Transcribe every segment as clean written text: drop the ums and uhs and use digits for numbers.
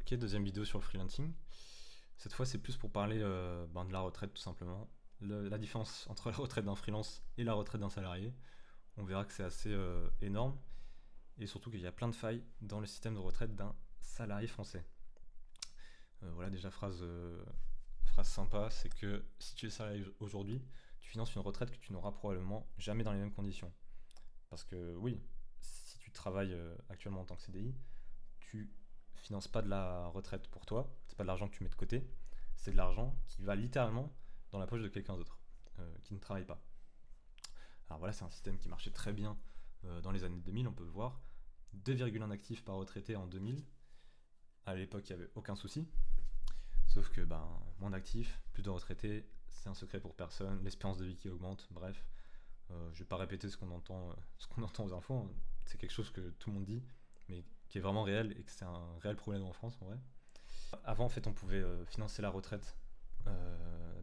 Ok, deuxième vidéo sur le freelancing. Cette fois, c'est plus pour parler de la retraite tout simplement. La différence entre la retraite d'un freelance et la retraite d'un salarié. On verra que c'est assez énorme et surtout qu'il y a plein de failles dans le système de retraite d'un salarié français. Voilà déjà phrase sympa, c'est que si tu es salarié aujourd'hui, tu finances une retraite que tu n'auras probablement jamais dans les mêmes conditions. Parce que oui, si tu travailles actuellement en tant que CDI, tu finances pas de la retraite pour toi, c'est pas de l'argent que tu mets de côté, c'est de l'argent qui va littéralement dans la poche de quelqu'un d'autre, qui ne travaille pas. Alors voilà, c'est un système qui marchait très bien dans les années 2000, on peut le voir. 2,1 actifs par retraité en 2000. À l'époque, il n'y avait aucun souci. Sauf que moins d'actifs, plus de retraités, c'est un secret pour personne, l'espérance de vie qui augmente, bref. Je vais pas répéter ce qu'on entend aux infos, hein. C'est quelque chose que tout le monde dit, mais qui est vraiment réel et que c'est un réel problème en France en vrai. Avant, en fait, on pouvait financer la retraite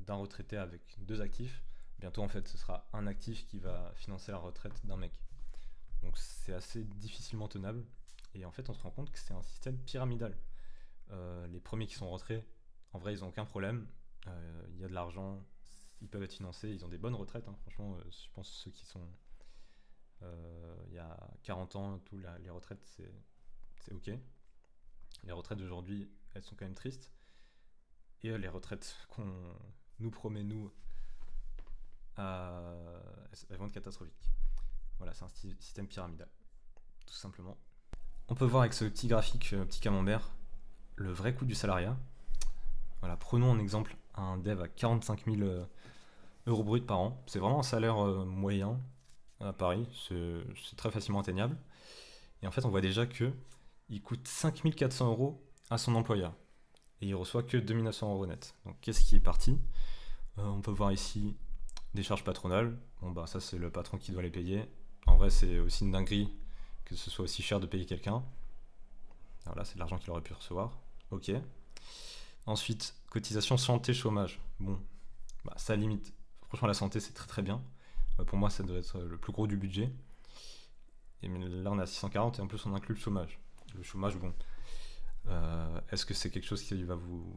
d'un retraité avec deux actifs. Bientôt, en fait, ce sera un actif qui va financer la retraite d'un mec. Donc, c'est assez difficilement tenable. Et en fait, on se rend compte que c'est un système pyramidal. Les premiers qui sont rentrés, en vrai, ils n'ont aucun problème. Il y a de l'argent, ils peuvent être financés, ils ont des bonnes retraites, hein. Franchement, je pense que ceux qui sont il y a 40 ans, les retraites, c'est ok. Les retraites d'aujourd'hui, elles sont quand même tristes. Et les retraites qu'on nous promet, nous, elles vont être catastrophiques. Voilà, c'est un système pyramidal, tout simplement. On peut voir avec ce petit graphique, petit camembert, le vrai coût du salariat. Voilà, prenons en exemple un dev à 45 000 euros bruts par an. C'est vraiment un salaire moyen à Paris, c'est très facilement atteignable. Et en fait, on voit déjà que il coûte 5 400 euros à son employeur. Et il reçoit que 2 900 euros net. Donc qu'est-ce qui est parti? On peut voir ici des charges patronales. Bon bah ça c'est le patron qui doit les payer. En vrai c'est aussi une dinguerie que ce soit aussi cher de payer quelqu'un. Alors là c'est de l'argent qu'il aurait pu recevoir. Ok. Ensuite, cotisation santé chômage. Bon, bah ça limite. Franchement la santé c'est très très bien. Pour moi ça doit être le plus gros du budget. Et là on est à 640 et en plus on inclut le chômage. Le chômage, bon. Est-ce que c'est quelque chose qui va vous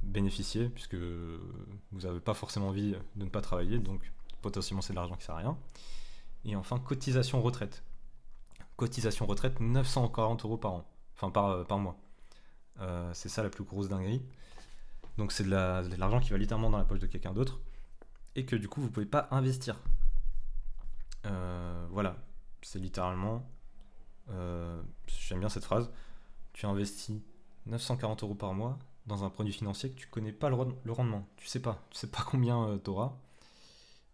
bénéficier puisque vous n'avez pas forcément envie de ne pas travailler, donc potentiellement c'est de l'argent qui sert à rien. Et enfin, cotisation retraite. Cotisation retraite, 940 euros par an, enfin par mois. C'est ça la plus grosse dinguerie. Donc c'est de l'argent qui va littéralement dans la poche de quelqu'un d'autre et que du coup vous pouvez pas investir. Voilà, c'est littéralement, j'aime bien cette phrase, tu investis 940 euros par mois dans un produit financier que tu connais pas le rendement. Tu sais pas combien tu auras.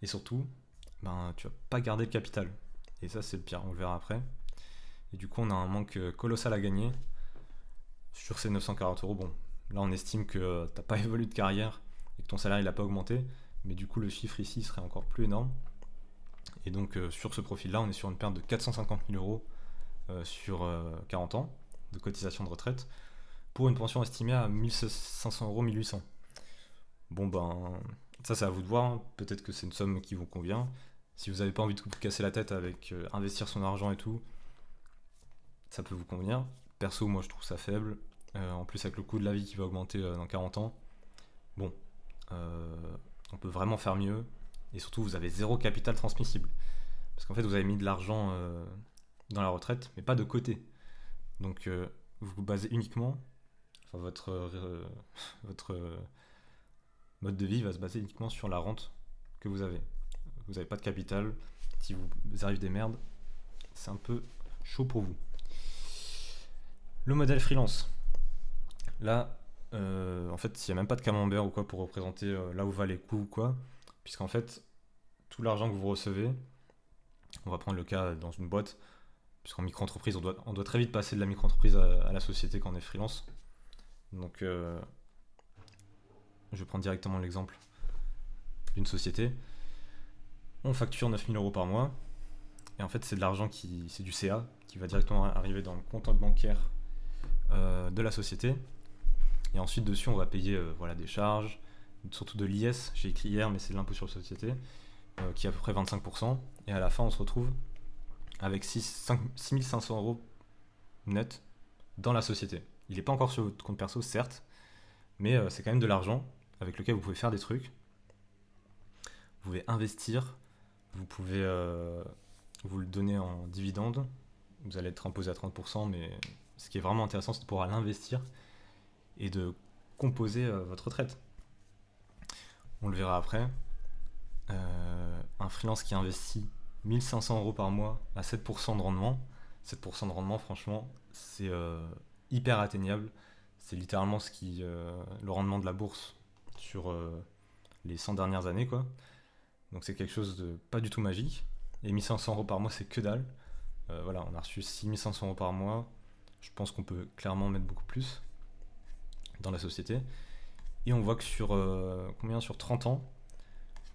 Et surtout, tu vas pas garder le capital. Et ça, c'est le pire, on le verra après. Et du coup, on a un manque colossal à gagner sur ces 940 euros. Bon, là, on estime que t'as pas évolué de carrière et que ton salaire il a pas augmenté. Mais du coup, le chiffre ici serait encore plus énorme. Et donc, sur ce profil-là, on est sur une perte de 450 000 euros sur 40 ans de cotisation de retraite pour une pension estimée à 1500 euros, 1800. Bon ça c'est à vous de voir, hein. Peut-être que c'est une somme qui vous convient. Si vous n'avez pas envie de vous casser la tête avec investir son argent et tout, ça peut vous convenir. Perso, moi je trouve ça faible. En plus avec le coût de la vie qui va augmenter dans 40 ans, bon, euh, on peut vraiment faire mieux. Et surtout, vous avez zéro capital transmissible. Parce qu'en fait, vous avez mis de l'argent dans la retraite, mais pas de côté. Donc, vous vous basez uniquement, enfin, votre mode de vie va se baser uniquement sur la rente que vous avez. Vous n'avez pas de capital. Si vous arrive des merdes, c'est un peu chaud pour vous. Le modèle freelance. Là, en fait, il n'y a même pas de camembert ou quoi pour représenter là où va les coûts ou quoi. Puisqu'en fait, tout l'argent que vous recevez, on va prendre le cas dans une boîte, puisqu'en micro-entreprise, on doit très vite passer de la micro-entreprise à la société quand on est freelance. Donc, je vais prendre directement l'exemple d'une société. On facture 9 000 euros par mois. Et en fait, c'est de l'argent c'est du CA qui va directement arriver dans le compte bancaire de la société. Et ensuite, dessus, on va payer voilà, des charges, surtout de l'IS, j'ai écrit hier, mais c'est de l'impôt sur la société, qui est à peu près 25%. Et à la fin, on se retrouve avec 6 500 euros net dans la société. Il n'est pas encore sur votre compte perso, certes, mais c'est quand même de l'argent avec lequel vous pouvez faire des trucs. Vous pouvez investir, vous pouvez vous le donner en dividende. Vous allez être imposé à 30%, mais ce qui est vraiment intéressant, c'est de pouvoir l'investir et de composer votre retraite. On le verra après. Un freelance qui investit 1 500 € par mois à 7% de rendement, 7% de rendement, franchement, c'est hyper atteignable. C'est littéralement le rendement de la bourse sur les 100 dernières années, quoi. Donc c'est quelque chose de pas du tout magique. Et 1 500 € par mois, c'est que dalle. Voilà, on a reçu 6 500 € par mois. Je pense qu'on peut clairement mettre beaucoup plus dans la société. Et on voit que sur 30 ans,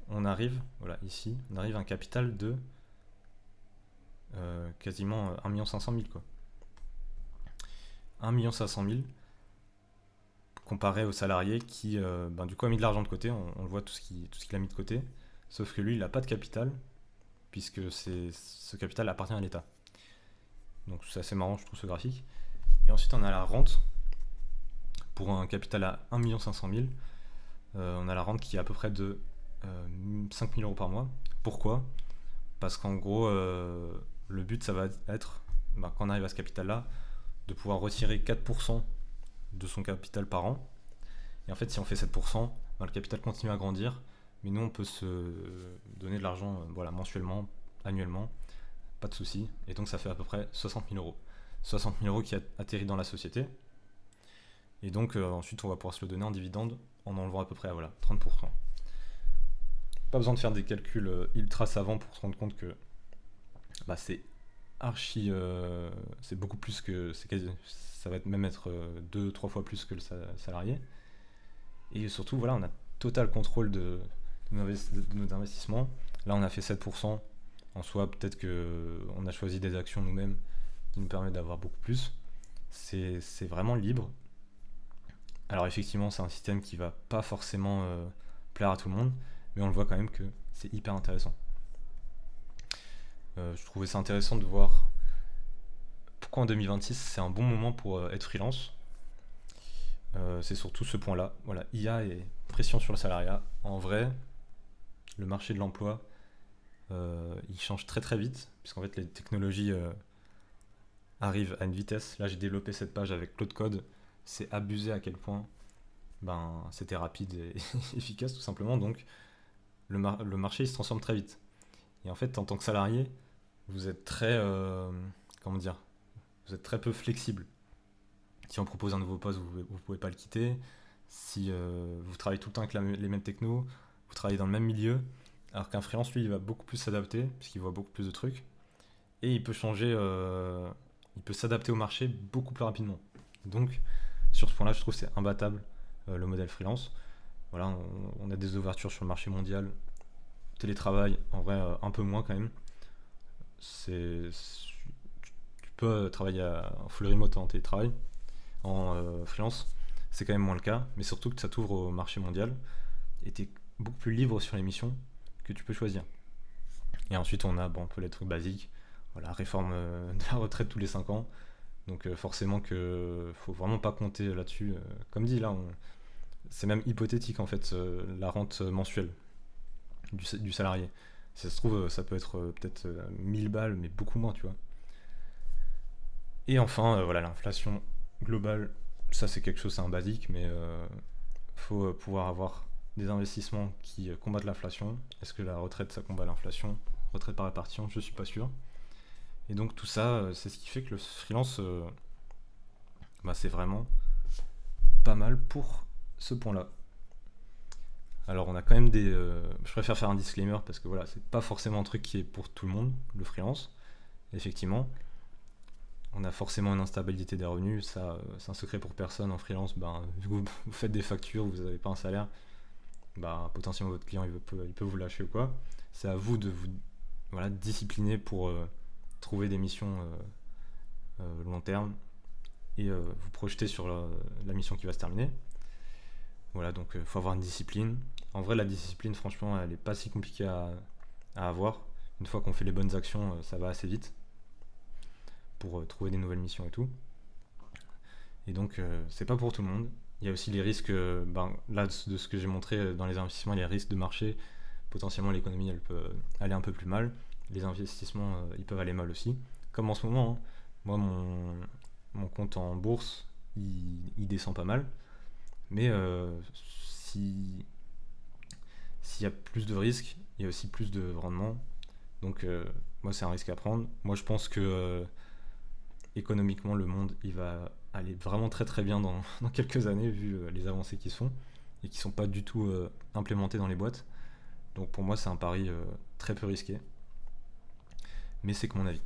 on arrive, voilà, ici, on arrive à un capital de quasiment 1 500 000 quoi. 1 500 000 comparé au salarié qui, du coup, a mis de l'argent de côté. On le voit, tout ce qu'il a mis de côté. Sauf que lui, il n'a pas de capital, puisque ce capital appartient à l'État. Donc c'est assez marrant, je trouve, ce graphique. Et ensuite, on a la rente. Pour un capital à 1 500 000, on a la rente qui est à peu près de 5 000 € par mois. Pourquoi ? Parce qu'en gros, le but, ça va être, quand on arrive à ce capital-là, de pouvoir retirer 4% de son capital par an. Et en fait, si on fait 7%, le capital continue à grandir, mais nous, on peut se donner de l'argent mensuellement, annuellement, pas de souci. Et donc, ça fait à peu près 60 000 €. 60 000 € qui atterrit dans la société. Et donc, ensuite, on va pouvoir se le donner en dividende en enlevant à peu près 30%. Pas besoin de faire des calculs ultra savants pour se rendre compte que c'est archi, c'est beaucoup plus que, ça va même être 2-3 fois plus que le salarié. Et surtout, voilà, on a total contrôle de nos investissements. Là, on a fait 7%. En soi, peut-être qu'on a choisi des actions nous-mêmes qui nous permettent d'avoir beaucoup plus. C'est vraiment libre. Alors effectivement, c'est un système qui va pas forcément plaire à tout le monde, mais on le voit quand même que c'est hyper intéressant. Je trouvais ça intéressant de voir pourquoi en 2026 c'est un bon moment pour être freelance. C'est surtout ce point-là. Voilà, IA et pression sur le salariat. En vrai, le marché de l'emploi, il change très très vite, puisqu'en fait les technologies arrivent à une vitesse. Là, j'ai développé cette page avec Claude Code. C'est abusé à quel point c'était rapide et efficace, tout simplement. Donc, le marché il se transforme très vite. Et en fait, en tant que salarié, vous êtes très, vous êtes très peu flexible. Si on propose un nouveau poste, vous pouvez pas le quitter. Si vous travaillez tout le temps avec les mêmes technos, vous travaillez dans le même milieu, alors qu'un freelance, lui, il va beaucoup plus s'adapter, puisqu'il voit beaucoup plus de trucs, et il peut changer, il peut s'adapter au marché beaucoup plus rapidement. Donc, sur ce point-là, je trouve que c'est imbattable, le modèle freelance. Voilà, on a des ouvertures sur le marché mondial. Télétravail, en vrai, un peu moins quand même. Tu peux travailler en full remote en télétravail, en freelance, c'est quand même moins le cas, mais surtout que ça t'ouvre au marché mondial et t'es beaucoup plus libre sur les missions que tu peux choisir. Et ensuite, on a un peu les trucs basiques, voilà, réforme de la retraite tous les 5 ans. Donc forcément que faut vraiment pas compter là-dessus. Comme dit là, c'est même hypothétique en fait, la rente mensuelle du salarié. Si ça se trouve, ça peut être peut-être 1000 balles, mais beaucoup moins, tu vois. Et enfin, voilà, l'inflation globale, ça c'est quelque chose, c'est un basique, mais faut pouvoir avoir des investissements qui combattent l'inflation. Est-ce que la retraite, ça combat l'inflation ? Retraite par répartition, je suis pas sûr. Et donc tout ça, c'est ce qui fait que le freelance, c'est vraiment pas mal pour ce point-là. Alors on a quand même je préfère faire un disclaimer parce que voilà, c'est pas forcément un truc qui est pour tout le monde, le freelance. Effectivement, on a forcément une instabilité des revenus, ça c'est un secret pour personne en freelance. Vu que vous faites des factures, vous n'avez pas un salaire, potentiellement votre client il peut vous lâcher ou quoi. C'est à vous de vous discipliner pour trouver des missions long terme et vous projeter sur la mission qui va se terminer. Voilà, donc il faut avoir une discipline. En vrai, la discipline, franchement, elle est pas si compliquée à avoir. Une fois qu'on fait les bonnes actions, ça va assez vite pour trouver des nouvelles missions et tout. Et donc, c'est pas pour tout le monde. Il y a aussi les risques, là, de ce que j'ai montré dans les investissements, il y a les risques de marché. Potentiellement, l'économie, elle peut aller un peu plus mal. Les investissements, ils peuvent aller mal aussi. Comme en ce moment, hein. Moi, mon compte en bourse, il descend pas mal. Mais si, s'il y a plus de risques, il y a aussi plus de rendement. Donc, moi, c'est un risque à prendre. Moi, je pense que économiquement, le monde, il va aller vraiment très très bien dans, dans quelques années, vu les avancées qui sont, et qui sont pas du tout implémentées dans les boîtes. Donc, pour moi, c'est un pari très peu risqué. Mais c'est que mon avis.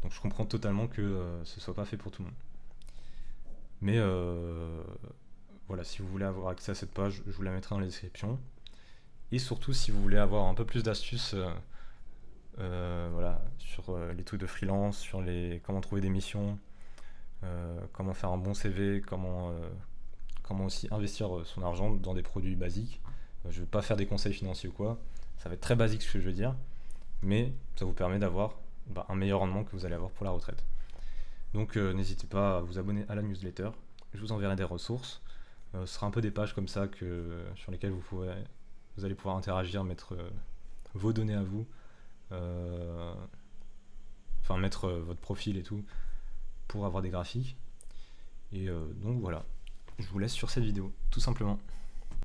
Donc, je comprends totalement que ce soit pas fait pour tout le monde. Mais voilà, si vous voulez avoir accès à cette page, je vous la mettrai dans la description. Et surtout, si vous voulez avoir un peu plus d'astuces voilà, sur les trucs de freelance, sur comment trouver des missions, comment faire un bon CV, comment aussi investir son argent dans des produits basiques. Je ne vais pas faire des conseils financiers ou quoi, ça va être très basique ce que je veux dire, mais ça vous permet d'avoir un meilleur rendement que vous allez avoir pour la retraite. Donc n'hésitez pas à vous abonner à la newsletter, je vous enverrai des ressources. Ce sera un peu des pages comme ça sur lesquelles vous allez pouvoir interagir, mettre vos données à vous, euh, enfin mettre votre profil et tout pour avoir des graphiques. Et donc voilà, je vous laisse sur cette vidéo, tout simplement.